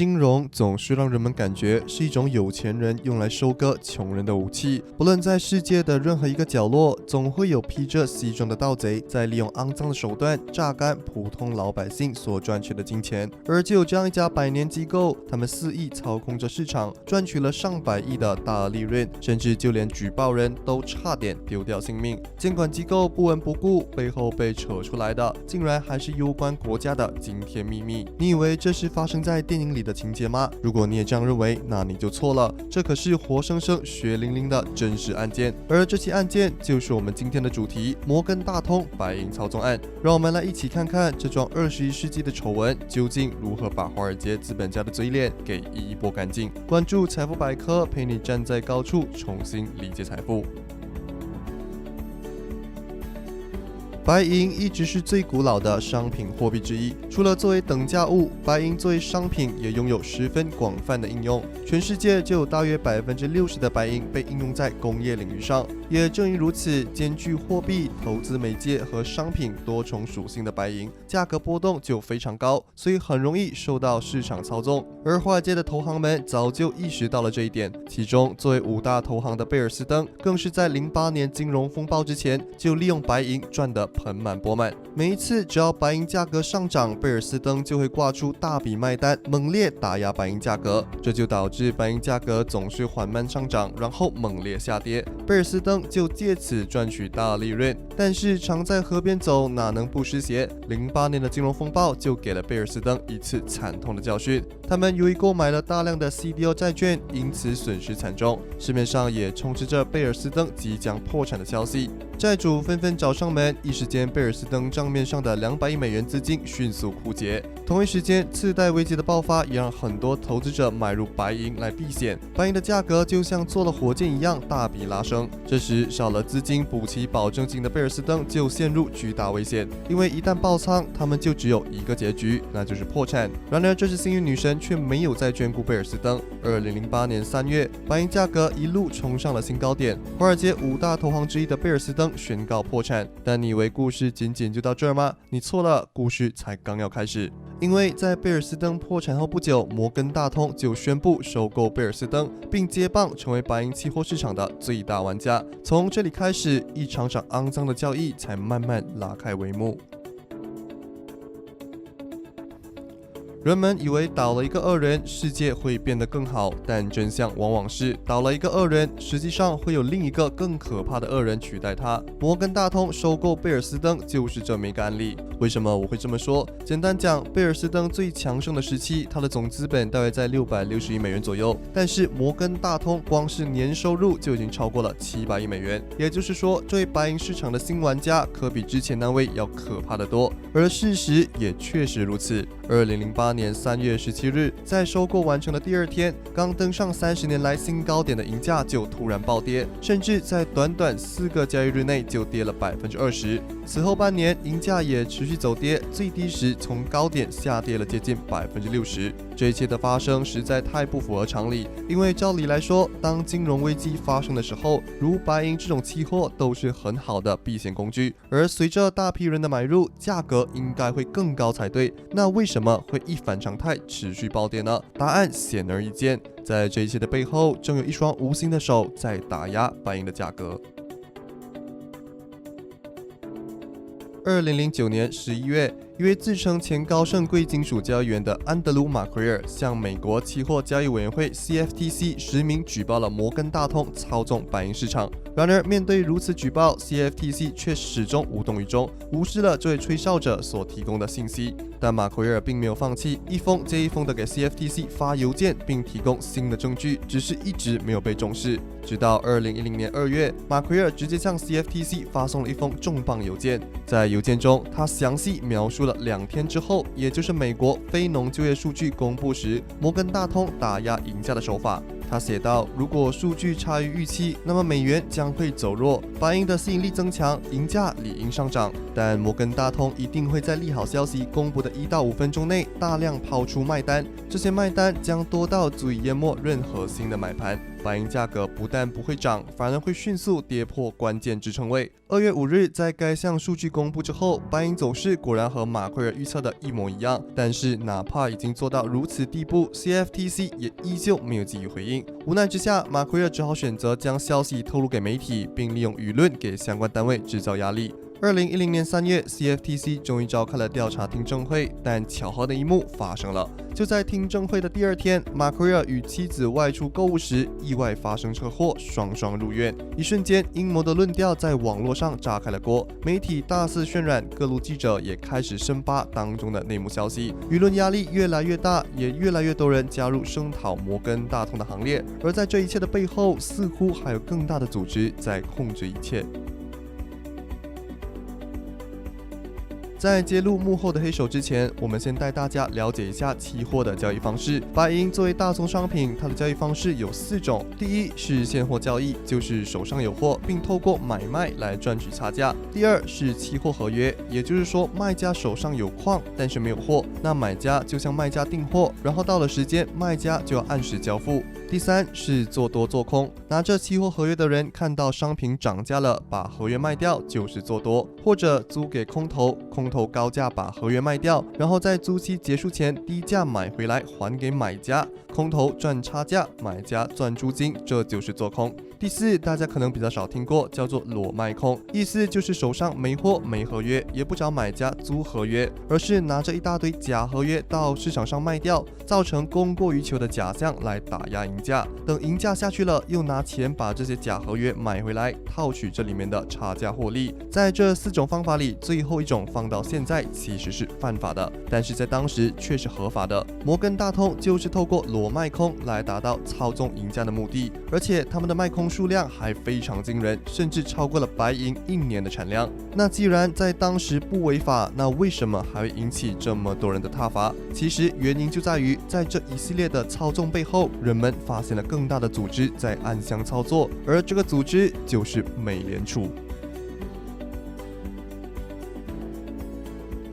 金融总是让人们感觉是一种有钱人用来收割穷人的武器。不论在世界的任何一个角落，总会有披着西装的盗贼在利用肮脏的手段榨干普通老百姓所赚取的金钱。而就有这样一家百年机构，他们肆意操控着市场，赚取了上百亿的大利润，甚至就连举报人都差点丢掉性命。监管机构不闻不顾，背后被扯出来的竟然还是攸关国家的惊天秘密。你以为这是发生在电影里的情节吗？如果你也这样认为，那你就错了。这可是活生生血淋淋的真实案件，而这起案件就是我们今天的主题——摩根大通白银操纵案。让我们来一起看看这桩21世纪的丑闻究竟如何把华尔街资本家的嘴脸给一剥干净。关注财富百科，陪你站在高处重新理解财富。白银一直是最古老的商品货币之一，除了作为等价物，白银作为商品也拥有十分广泛的应用。全世界就有大约60%的白银被应用在工业领域上。也正因如此，兼具货币、投资媒介和商品多重属性的白银，价格波动就非常高，所以很容易受到市场操纵。而华尔街的投行们早就意识到了这一点，其中作为5大投行的贝尔斯登，更是在08年金融风暴之前就利用白银赚得盆满钵满。每一次只要白银价格上涨，贝尔斯登就会挂出大笔卖单，猛烈打压白银价格，这就导致白银价格总是缓慢上涨，然后猛烈下跌，贝尔斯登就借此赚取大利润。但是常在河边走，哪能不湿鞋？08年的金融风暴就给了贝尔斯登一次惨痛的教训。他们由于购买了大量的 CDO 债券，因此损失惨重。市面上也充斥着贝尔斯登即将破产的消息，债主纷纷找上门，一时间贝尔斯登账面上的200亿美元资金迅速枯竭。同一时间，次贷危机的爆发也让很多投资者买入白银来避险，白银的价格就像坐了火箭一样大笔拉升。这时少了资金补齐保证金的贝尔斯登就陷入巨大危险，因为一旦爆仓，他们就只有一个结局，那就是破产。然而这时幸运女神却没有再眷顾贝尔斯登。2008年3月，白银价格一路冲上了新高点，华尔街5大投行之一的贝尔斯登宣告破产。但你以为故事仅仅就到这儿吗？你错了，故事才刚要开始。因为在贝尔斯登破产后不久，摩根大通就宣布收购贝尔斯登，并接棒成为白银期货市场的最大玩家。从这里开始，一场场肮脏的交易才慢慢拉开帷幕。人们以为倒了一个恶人，世界会变得更好，但真相往往是倒了一个恶人，实际上会有另一个更可怕的恶人取代他。摩根大通收购贝尔斯登就是这么一个案例。为什么我会这么说？简单讲，贝尔斯登最强盛的时期，它的总资本大约在660亿美元左右，但是摩根大通光是年收入就已经超过了700亿美元。也就是说，这位白银市场的新玩家可比之前那位要可怕得多。而事实也确实如此。2008年3月17日，在收购完成的第二天，刚登上30年来新高点的银价就突然暴跌，甚至在短短4个交易日内就跌了20%。此后半年，银价也持续走跌，最低时从高点下跌了接近60%。这一切的发生实在太不符合常理，因为照理来说，当金融危机发生的时候，如白银这种期货都是很好的避险工具，而随着大批人的买入，价格应该会更高才对。那为什么会一反常态持续暴跌呢？答案显而易见，在这一切的背后，正有一双无形的手在打压白银的价格。2009年11月，一位自称前高盛贵金属交易员的安德鲁·马奎尔向美国期货交易委员会 CFTC 实名举报了摩根大通操纵白银市场。然而，面对如此举报， CFTC 却始终无动于衷，无视了这位吹哨者所提供的信息。但马奎尔并没有放弃，一封接一封的给 CFTC 发邮件，并提供新的证据，只是一直没有被重视。直到2010年2月，马奎尔直接向 CFTC 发送了一封重磅邮件。在邮件中，他详细描述了2天之后，也就是美国非农就业数据公布时，摩根大通打压银价的手法。他写道，如果数据差于预期，那么美元将会走弱，白银的吸引力增强，银价理应上涨。但摩根大通一定会在利好消息公布的1到5分钟内大量抛出卖单，这些卖单将多到足以淹没任何新的买盘。白银价格不但不会涨，反而会迅速跌破关键支撑位。2月5日，在该项数据公布之后，白银走势果然和马奎尔预测的一模一样。但是，哪怕已经做到如此地步 ，CFTC 也依旧没有给予回应。无奈之下，马奎尔只好选择将消息透露给媒体，并利用舆论给相关单位制造压力。2010年3月 ，CFTC 终于召开了调查听证会，但巧合的一幕发生了。就在听证会的第2天，马奎尔与妻子外出购物时，意外发生车祸，双双入院。一瞬间，阴谋的论调在网络上炸开了锅，媒体大肆渲染，各路记者也开始深扒当中的内幕消息，舆论压力越来越大，也越来越多人加入声讨摩根大通的行列。而在这一切的背后，似乎还有更大的组织在控制一切。在揭露幕后的黑手之前，我们先带大家了解一下期货的交易方式。白银作为大宗商品，它的交易方式有4种。第一是现货交易，就是手上有货，并透过买卖来赚取差价。第二是期货合约，也就是说卖家手上有矿，但是没有货，那买家就向卖家订货，然后到了时间，卖家就要按时交付。第三是做多做空，拿着期货合约的人看到商品涨价了，把合约卖掉就是做多，或者租给空头，空头高价把合约卖掉，然后在租期结束前低价买回来还给买家，空头赚差价，买家赚租金，这就是做空。第四，大家可能比较少听过，叫做裸卖空，意思就是手上没货没合约，也不找买家租合约，而是拿着一大堆假合约到市场上卖掉，造成供过于求的假象来打压银价，等银价下去了，又拿钱把这些假合约买回来，套取这里面的差价获利。在这4种方法里，最后一种放到现在其实是犯法的，但是在当时却是合法的。摩根大通就是透过裸卖空来达到操纵银价的目的，而且他们的卖空数量还非常惊人，甚至超过了白银1年的产量。那既然在当时不违法，那为什么还会引起这么多人的挞伐？其实原因就在于，在这一系列的操纵背后，人们发现了更大的组织在暗箱操作，而这个组织就是美联储。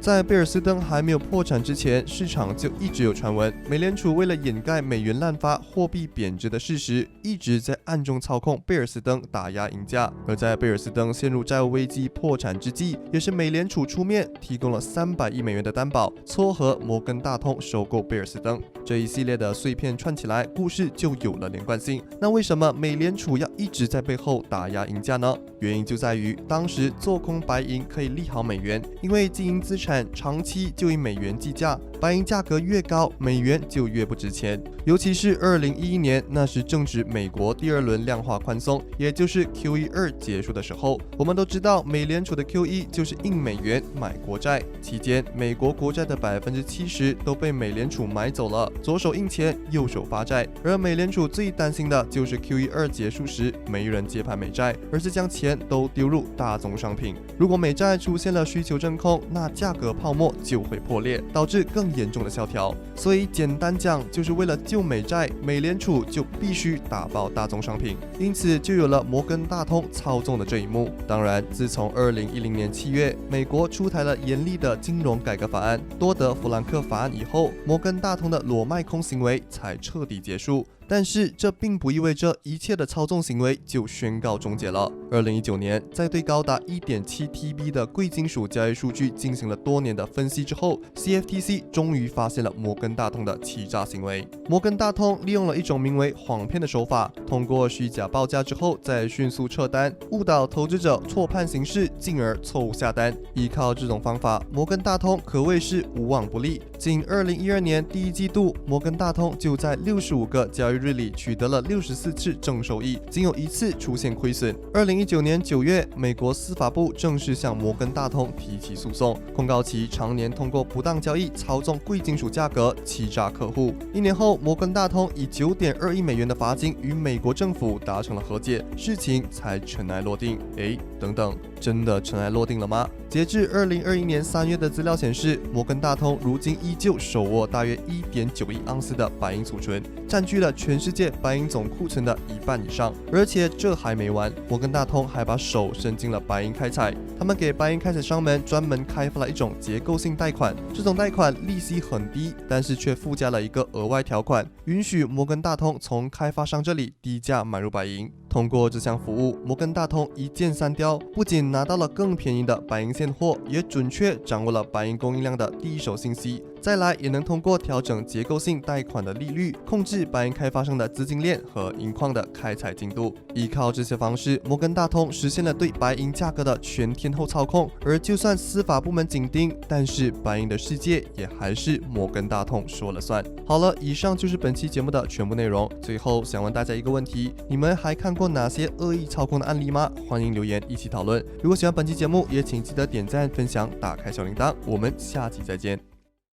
在贝尔斯登还没有破产之前，市场就一直有传闻，美联储为了掩盖美元滥发、货币贬值的事实，一直在暗中操控贝尔斯登，打压银价。而在贝尔斯登陷入债务危机、破产之际，也是美联储出面提供了300亿美元的担保，撮合摩根大通收购贝尔斯登。这一系列的碎片串起来，故事就有了连贯性。那为什么美联储要一直在背后打压银价呢？原因就在于当时做空白银可以利好美元，因为金银资产长期就以美元计价，白银价格越高，美元就越不值钱。尤其是2011年，那时正值美国第2轮量化宽松，也就是 QE2 结束的时候。我们都知道，美联储的 QE 就是印美元买国债，期间美国国债的70%都被美联储买走了，左手印钱，右手发债。而美联储最担心的就是 QE2 结束时，没人接盘美债，而是将钱都丢入大宗商品。如果美债出现了需求真空，那价格泡沫就会破裂，导致更严重的萧条。所以简单讲，就是为了救美债，美联储就必须打爆大宗商品，因此就有了摩根大通操纵的这一幕。当然，自从2010年7月，美国出台了严厉的金融改革法案多德弗兰克法案以后，摩根大通的裸卖空行为才彻底结束。但是这并不意味着一切的操纵行为就宣告终结了。2019年，在对高达 1.7 TB 的贵金属交易数据进行了多年的分析之后， CFTC 终于发现了摩根大通的欺诈行为。摩根大通利用了一种名为谎骗的手法，通过虚假报价之后再迅速撤单，误导投资者错判形势，进而错误下单。依靠这种方法，摩根大通可谓是无往不利。仅2012年第1季度，摩根大通就在65个交易日里取得了64次正收益，仅有1次出现亏损。2019年9月，美国司法部正式向摩根大通提起诉讼，控告其常年通过不当交易操纵贵金属价格，欺诈客户。1年后，摩根大通以9.2亿美元的罚金与美国政府达成了和解，事情才尘埃落定。等等，真的尘埃落定了吗？截至2021年3月的资料显示，摩根大通如今依旧手握大约1.9亿盎司的白银储存，占据了全世界白银总库存的一半以上。而且这还没完，摩根大通还把手伸进了白银开采，他们给白银开采商们专门开发了一种结构性贷款，这种贷款利息很低，但是却附加了一个额外条款，允许摩根大通从开发商这里低价买入白银。通过这项服务，摩根大通一箭三雕，不仅拿到了更便宜的白银现货，也准确掌握了白银供应量的第一手信息。再来，也能通过调整结构性贷款的利率，控制白银开发商的资金链和银矿的开采进度。依靠这些方式，摩根大通实现了对白银价格的全天候操控。而就算司法部门紧盯，但是白银的世界也还是摩根大通说了算。好了，以上就是本期节目的全部内容。最后想问大家一个问题：你们还看过哪些恶意操控的案例吗？欢迎留言一起讨论。如果喜欢本期节目，也请记得点赞、分享、打开小铃铛。我们下期再见。